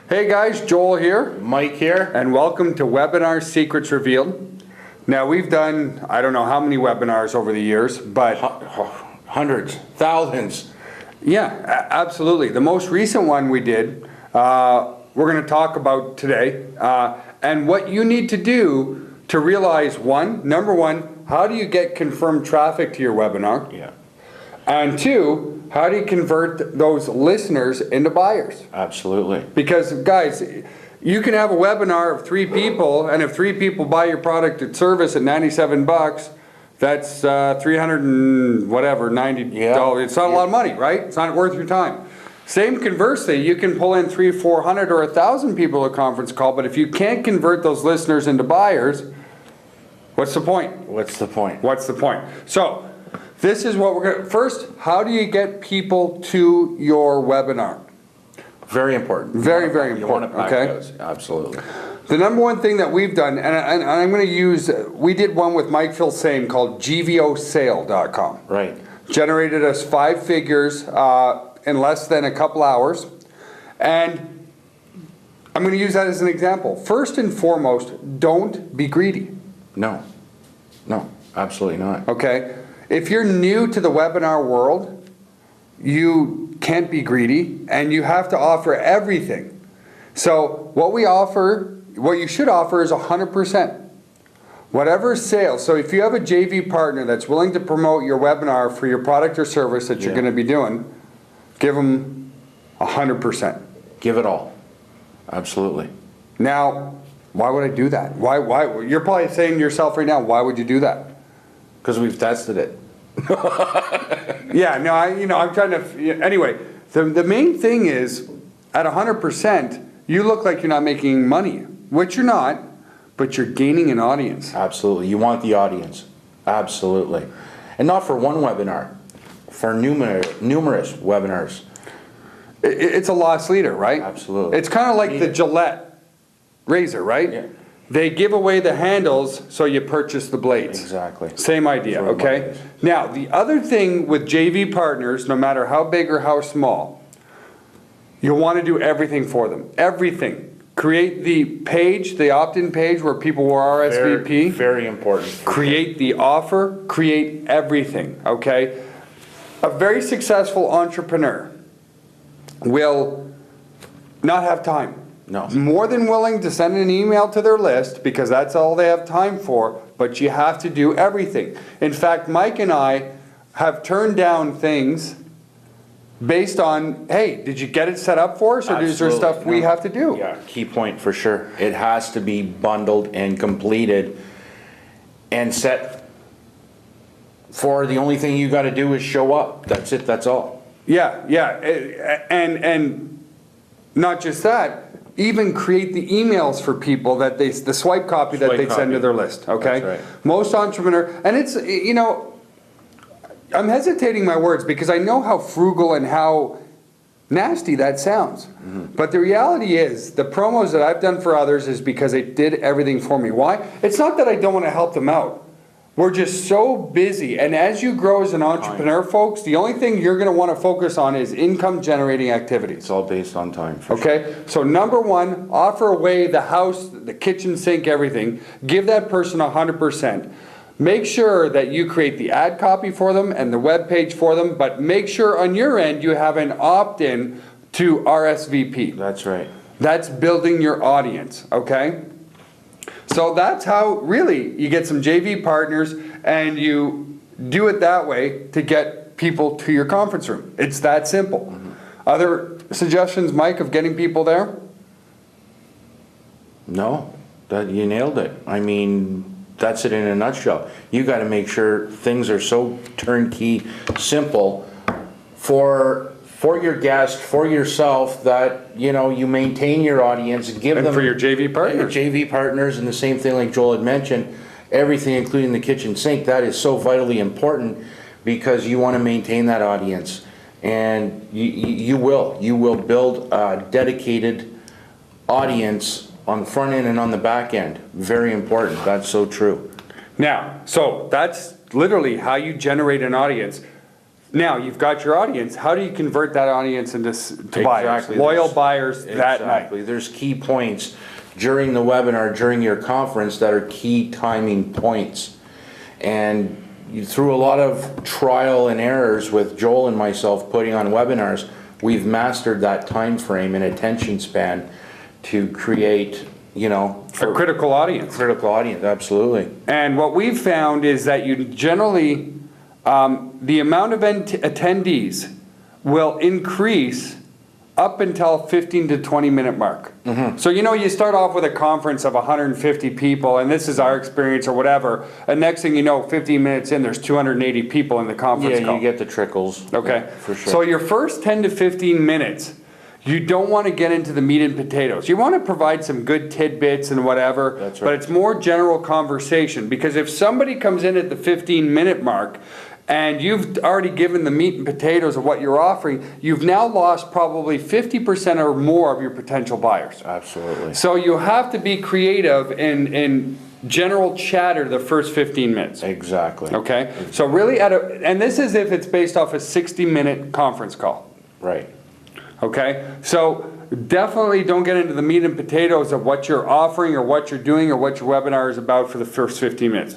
Hey guys, Joel here. Mike here. And welcome to Webinar Secrets Revealed. Now we've done, I don't know how many webinars over the years, but... Hundreds, thousands. Yeah, absolutely. The most recent one we did, we're going to talk about today, and what you need to do to realize number one, how do you get confirmed traffic to your webinar? Yeah. And two, how do you convert those listeners into buyers? Absolutely. Because guys, you can have a webinar of 3 people, and if 3 people buy your product or service at 97 bucks, that's 300 and whatever, $90. Yeah. It's not a lot of money, right? It's not worth your time. Same conversely, you can pull in 300, 400, or 1,000 people to a conference call, but if you can't convert those listeners into buyers, what's the point? What's the point? What's the point? So, this is what we're going to... First, how do you get people to your webinar? Very important. Very, very important, You want to pack okay? those. Absolutely. The number one thing that we've done, and I'm going to use... We did one with Mike Filsaime called gvosale.com. Right. Generated us 5 figures in less than a couple hours. And I'm going to use that as an example. First and foremost, don't be greedy. No. No, absolutely not. Okay? If you're new to the webinar world, you can't be greedy, and you have to offer everything. So what you should offer is 100%. Whatever sales, so if you have a JV partner that's willing to promote your webinar for your product or service that you're going to be doing, give them 100%. Give it all. Absolutely. Now, why would I do that? Why? You're probably saying to yourself right now, why would you do that? Because we've tested it. Yeah, no, I'm trying to, anyway, the main thing is, at 100%, you look like you're not making money, which you're not, but you're gaining an audience. Absolutely. You want the audience. Absolutely. And not for one webinar, for numerous webinars. It's a loss leader, right? Absolutely. It's kind of like the Gillette razor, right? Yeah. They give away the handles, so you purchase the blades. Exactly. Same idea, okay? Now, the other thing with JV partners, no matter how big or how small, you'll want to do everything for them. Everything. Create the page, the opt-in page where people will RSVP. Very, very important. Create the offer, create everything, okay? A very successful entrepreneur will not have time. No. More than willing to send an email to their list because that's all they have time for, but you have to do everything. In fact, Mike and I have turned down things based on, hey, did you get it set up for us, or is there stuff we have to do? Yeah, key point for sure. It has to be bundled and completed and set for the only thing you got to do is show up. That's it, that's all. Yeah, and not just that, even create the emails for people that the swipe copy that they send to their list, okay? That's right. Most entrepreneurs, and it's, I'm hesitating my words because I know how frugal and how nasty that sounds. But the reality is, the promos that I've done for others is because they did everything for me. Why? It's not that I don't want to help them out. We're just so busy, and as you grow as an entrepreneur, folks, the only thing you're going to want to focus on is income generating activities. It's all based on time. For Okay, so number one, offer away the house, the kitchen sink, everything. Give that person 100%. Make sure that you create the ad copy for them and the web page for them, but make sure on your end you have an opt-in to RSVP. That's right. That's building your audience, okay? So that's how really you get some JV partners, and you do it that way to get people to your conference room. It's that simple. Other suggestions, Mike, of getting people there? No, you nailed it. I mean, that's it in a nutshell. You got to make sure things are so turnkey, simple for your guest, for yourself, that you maintain your audience and give them for your JV partners. Your JV partners, and the same thing like Joel had mentioned, everything including the kitchen sink. That is so vitally important because you want to maintain that audience, and you will build a dedicated audience on the front end and on the back end. Very important. That's so true. Now, so that's literally how you generate an audience. Now, you've got your audience. How do you convert that audience into to buyers, Exactly. loyal There's- buyers that night? Exactly. There's key points during the webinar, during your conference, that are key timing points. And through a lot of trial and errors with Joel and myself putting on webinars, we've mastered that time frame and attention span to create, A critical audience. critical audience. Absolutely. And what we've found is that you generally, the amount of attendees will increase up until 15 to 20 minute mark. So you start off with a conference of 150 people, and this is our experience or whatever, and next thing you know, 15 minutes in, there's 280 people in the conference Yeah, call. you get the trickles. Okay, Yeah, for sure. so your first 10 to 15 minutes, you don't want to get into the meat and potatoes. You want to provide some good tidbits and whatever, That's right. but it's more general conversation, because if somebody comes in at the 15-minute mark and you've already given the meat and potatoes of what you're offering, you've now lost probably 50% or more of your potential buyers. Absolutely. So you have to be creative in general chatter the first 15 minutes. Exactly. Okay, so really and this is if it's based off a 60-minute conference call. Right. Okay, so definitely don't get into the meat and potatoes of what you're offering or what you're doing or what your webinar is about for the first 15 minutes.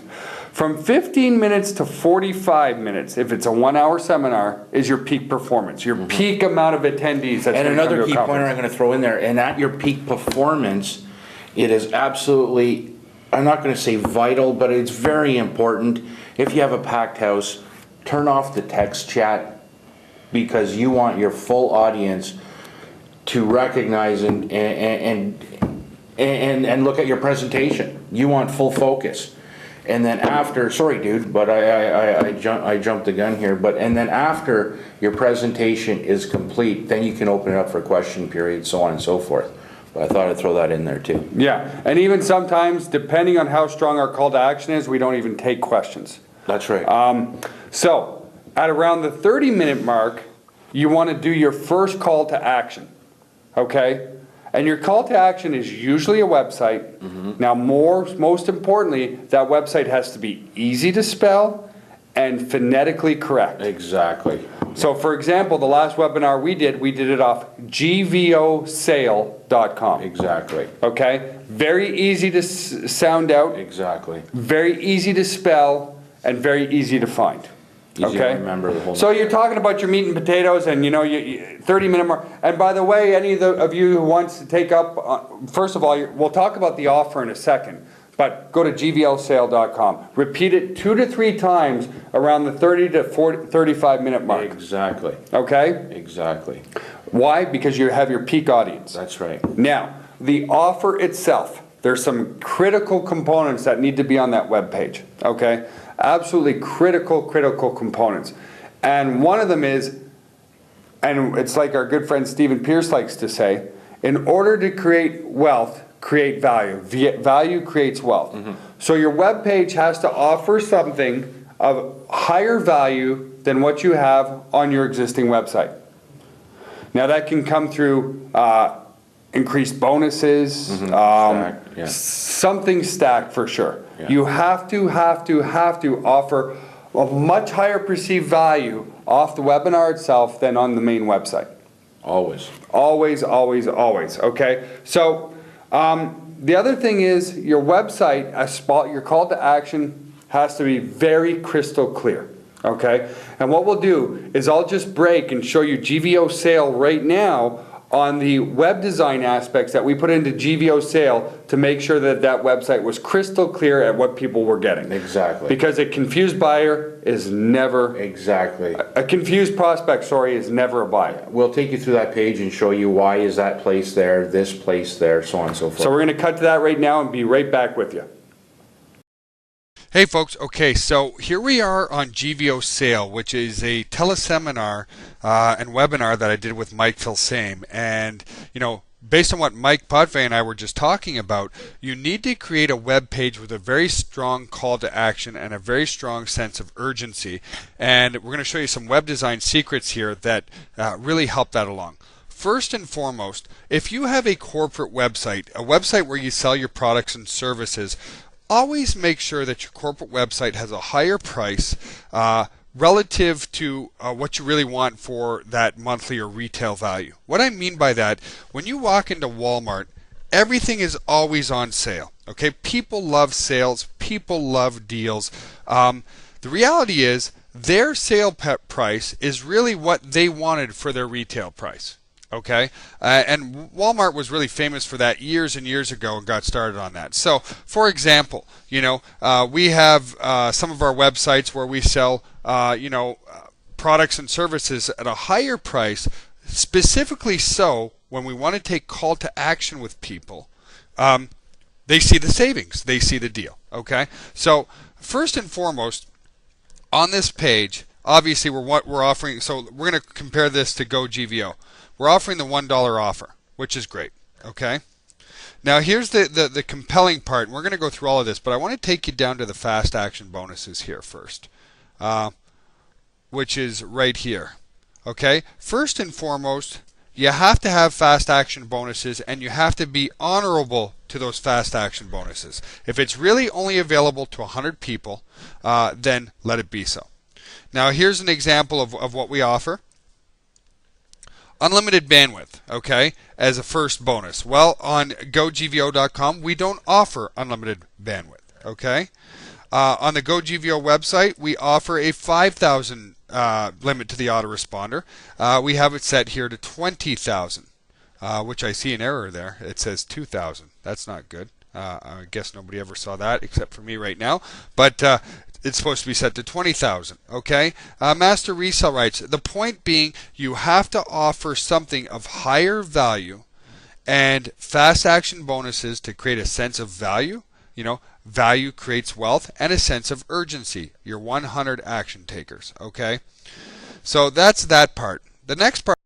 From 15 minutes to 45 minutes, if it's a 1-hour seminar, is your peak performance, your peak amount of attendees. That's And gonna come another to a key pointer conference. I'm going to throw in there, and at your peak performance, it is absolutely, I'm not going to say vital, but it's very important. If you have a packed house, turn off the text chat, because you want your full audience to recognize and look at your presentation. You want full focus. And then after, sorry dude, but I jumped the gun here, and then after your presentation is complete, then you can open it up for a question period, so on and so forth. But I thought I'd throw that in there too. Yeah, and even sometimes, depending on how strong our call to action is, we don't even take questions. That's right. So, at around the 30-minute mark, you want to do your first call to action, okay? And your call to action is usually a website. Now, most importantly, that website has to be easy to spell and phonetically correct. Exactly. So, for example, the last webinar we did it off gvosale.com. Exactly. Okay? Very easy to sound out, Exactly. very easy to spell, and very easy to find. Easy to remember the whole. So you're talking about your meat and potatoes, and 30-minute mark. And by the way, any of you who wants to take up, first of all, we'll talk about the offer in a second. But go to gvlsale.com. Repeat it 2 to 3 times around the 30 to 35-minute mark. Exactly. Okay? Exactly. Why? Because you have your peak audience. That's right. Now, the offer itself, there's some critical components that need to be on that web page, okay? Absolutely critical components. And one of them is, and it's like our good friend Stephen Pierce likes to say, in order to create wealth, create value. Value creates wealth. So your web page has to offer something of higher value than what you have on your existing website. Now that can come through increased bonuses, Stacked, yeah. something stacked for sure. Yeah. You have to offer a much higher perceived value off the webinar itself than on the main website. Always. Always, okay? So the other thing is your website, your call to action has to be very crystal clear, okay? And what we'll do is I'll just break and show you GVO Sale right now on the web design aspects that we put into GVO Sale to make sure that that website was crystal clear at what people were getting. Exactly. Because a confused buyer is never, Exactly. a confused prospect, sorry, is never a buyer. We'll take you through that page and show you why is that place there, this place there, so on and so forth. So we're going to cut to that right now and be right back with you. Hey folks, okay, so here we are on GVO Sale, which is a teleseminar and webinar that I did with Mike Filsame. And, based on what Mike Potvay and I were just talking about, you need to create a web page with a very strong call to action and a very strong sense of urgency. And we're going to show you some web design secrets here that really help that along. First and foremost, if you have a corporate website, a website where you sell your products and services, always make sure that your corporate website has a higher price, relative to what you really want for that monthly or retail value. What I mean by that, when you walk into Walmart, everything is always on sale. Okay, people love sales, people love deals. The reality is their sale price is really what they wanted for their retail price. Okay, and Walmart was really famous for that years and years ago and got started on that. So, for example, we have some of our websites where we sell, products and services at a higher price, specifically so when we want to take call to action with people, they see the savings, they see the deal. Okay, so first and foremost, on this page, obviously we're offering. So we're going to compare this to GoGVO. We're offering the $1 offer, which is great. Okay. Now here's the compelling part. We're going to go through all of this, but I want to take you down to the fast action bonuses here first, which is right here. Okay. First and foremost, you have to have fast action bonuses, and you have to be honorable to those fast action bonuses. If it's really only available to 100 people, then let it be so. Now here's an example of what we offer. Unlimited bandwidth, okay, as a first bonus. Well, on GoGVO.com, we don't offer unlimited bandwidth, okay? On the GoGVO website, we offer a 5,000 limit to the autoresponder. We have it set here to 20,000, which I see an error there. It says 2,000. That's not good. I guess nobody ever saw that except for me right now. But it's supposed to be set to 20,000. Okay. Master resale rights. The point being, you have to offer something of higher value and fast action bonuses to create a sense of value. Value creates wealth and a sense of urgency. Your 100 action takers. Okay. So that's that part. The next part.